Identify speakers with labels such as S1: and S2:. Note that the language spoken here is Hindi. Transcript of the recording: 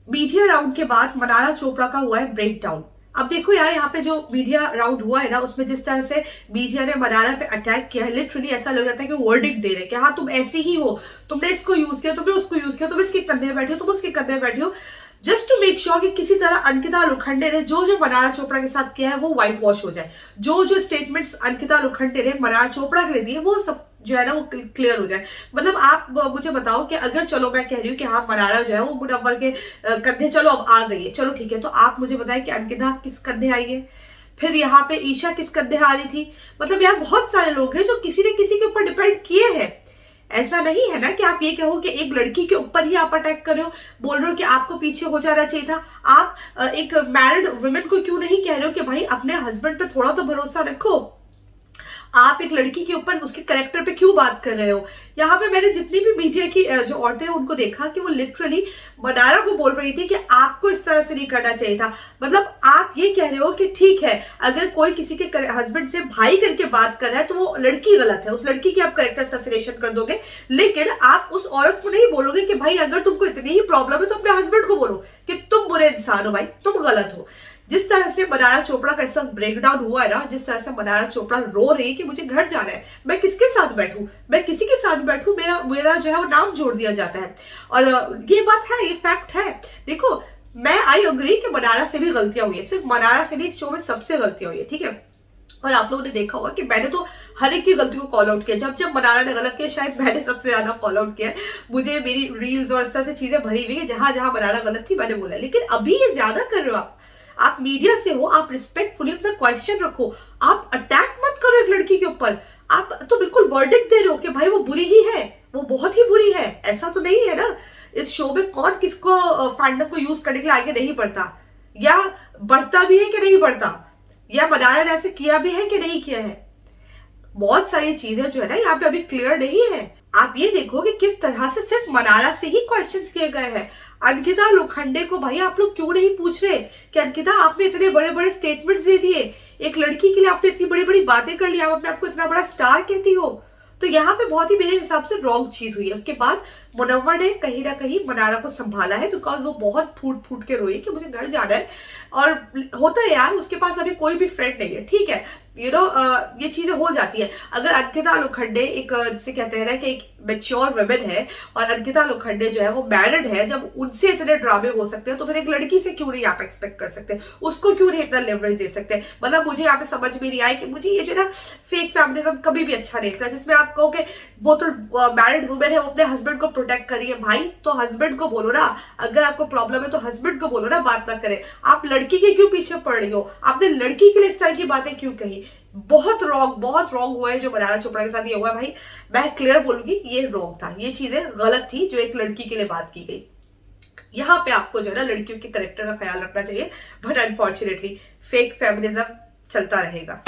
S1: मीडिया राउंड के बाद मनारा चोपड़ा का हुआ है ब्रेक डाउन। अब देखो यार, यहाँ पे जो मीडिया राउंड हुआ है ना, उसमें जिस तरह से मीडिया ने मनारा पे अटैक किया है, लिटरली ऐसा लग रहा था कि वर्डिक्ट दे रहे कि हाँ तुम ऐसे ही हो, तुमने इसको यूज किया, तुमने उसको यूज किया, तुम इसके कंधे में बैठे हो, तुम उसके कंधे में बैठे हो, जस्ट टू मेक श्योर कि किसी तरह अंकिता लोखंडे ने जो जो मनारा चोपड़ा के साथ किया है वो व्हाइट वॉश हो जाए। जो जो स्टेटमेंट्स अंकिता लोखंडे ने मनारा चोपड़ा के लिए दिए वो सब जो है ना वो क्लियर हो जाए। मतलब आप मुझे बताओ कि अगर चलो मैं कह रही हूँ कि हाँ मनारा जो है वो मुनव्वर के कंधे चलो अब आ गई है, चलो ठीक है, तो आप मुझे बताएं कि अंकिता किस कंधे आई है, फिर यहाँ पे ईशा किस कंधे आ रही थी। मतलब यहाँ बहुत सारे लोग हैं जो किसी न किसी के ऊपर डिपेंड किए हैं। ऐसा नहीं है ना कि आप ये कहो कि एक लड़की के ऊपर ही आप अटैक कर रहे हो, बोल रहे हो कि आपको पीछे हो जाना चाहिए था। आप एक मैरिड वुमेन को क्यों नहीं कह रहे हो कि भाई अपने हस्बैंड पे थोड़ा तो भरोसा रखो। आप एक लड़की के ऊपर उसके करेक्टर पे क्यों बात कर रहे हो। यहाँ पे मैंने जितनी भी मीडिया की जो औरतें हैं उनको देखा कि वो लिटरली मनारा को बोल रही थी कि आपको इस तरह से नहीं करना चाहिए था। मतलब आप ये कह रहे हो कि ठीक है, अगर कोई किसी के हस्बैंड से भाई करके बात कर रहा है तो वो लड़की गलत है, उस लड़की की आप करेक्टर असैसिनेशन कर दोगे, लेकिन आप उस औरत को नहीं बोलोगे कि भाई अगर तुमको इतनी ही प्रॉब्लम है तो अपने हस्बैंड को बोलो कि तुम बुरे इंसान हो, भाई तुम गलत हो। जिस तरह से मनारा चोपड़ा का इस वक्त ब्रेकडाउन हुआ है ना, जिस तरह से मनारा चोपड़ा रो रही है कि मुझे घर जाना है, मैं किसके साथ बैठूं, मैं किसी के साथ बैठूं, मेरा मेरा जो है वो नाम जोड़ दिया जाता है। और ये बात है, ये फैक्ट है। देखो मैं आई अग्री कि मनारा से भी गलतियां हुई है, सिर्फ मनारा से नहीं, इस शो में सबसे गलतियां हुई है, ठीक है। और आप लोगों ने देखा होगा कि मैंने तो हर एक की गलती को कॉल आउट किया, जब जब मनारा ने गलत किया शायद मैंने सबसे ज्यादा कॉल आउट किया है। मुझे मेरी रील्स और इस तरह से चीजें भरी हुई है, जहां जहां मनारा गलत थी मैंने बोला, लेकिन अभी ये ज्यादा कर रहे हो आप मीडिया से हो, आप रिस्पेक्टफुली अपना क्वेश्चन रखो, आप अटैक मत करो एक लड़की के ऊपर। आप तो बिल्कुल वर्डिक्ट दे रहे हो कि भाई वो बुरी ही है, वो बहुत ही बुरी है, ऐसा तो नहीं है ना। इस शो में कौन किसको फैंडम को यूज करने के लिए आगे नहीं बढ़ता, या बढ़ता भी है कि नहीं बढ़ता, या मनारा ने ऐसे किया भी है कि नहीं किया है। बहुत सारी चीजें जो है ना यहाँ पे अभी क्लियर नहीं है। आप ये देखो कि किस तरह से सिर्फ मनारा से ही क्वेश्चंस किए गए हैं। अंकिता लोखंडे को भाई आप लोग क्यों नहीं पूछ रहे कि अंकिता आपने इतने बड़े बड़े स्टेटमेंट्स दे दिए, एक लड़की के लिए आपने इतनी बड़ी बड़ी बातें कर ली, आप अपने आपको इतना बड़ा स्टार कहती हो। तो यहाँ पे बहुत ही मेरे हिसाब से रॉन्ग चीज हुई है। उसके बाद मुनव्वर ने कहीं ना कहीं मनारा को संभाला है, बिकॉज वो बहुत फूट फूट के रोई कि मुझे घर जाना है। और होता है यार, उसके पास अभी कोई भी फ्रेंड नहीं है, ठीक है, ये चीजें हो जाती है। अगर अंकिता लोखंडे एक जिसे कहते हैं ना कि एक मेच्योर वुमेन है, और अंकिता लोखंडे जो है वो मैरिड है, जब उनसे इतने ड्रामे हो सकते हैं तो फिर एक लड़की से क्यों नहीं आप एक्सपेक्ट कर सकते, उसको क्यों नहीं इतना लेवरेज दे सकते। मतलब मुझे यहाँ पे समझ में नहीं आई कि मुझे ये जो ना फेक फेमिनिज्म कभी भी अच्छा नहीं लगता, जिसमें आप कहो कि वो तो मैरिड वुमेन है, वो अपने हस्बैंड को प्रोटेक्ट कर रही है। भाई तो हस्बैंड को बोलो ना, अगर आपको प्रॉब्लम है तो हस्बैंड को बोलो ना, बात ना करे। आप लड़की के क्यों पीछे पड़ रही हो, आपने लड़की के लिए इस तरह की बातें क्यों कही। बहुत रॉन्ग हुआ है जो मनारा चोपड़ा के साथ ये हुआ है। भाई मैं क्लियर बोलूंगी, ये रॉन्ग था, ये चीजें गलत थी जो एक लड़की के लिए बात की गई। यहाँ पे आपको जो है ना लड़कियों के करेक्टर का ख्याल रखना चाहिए, बट अनफॉर्चुनेटली फेक फेमिनिज्म चलता रहेगा।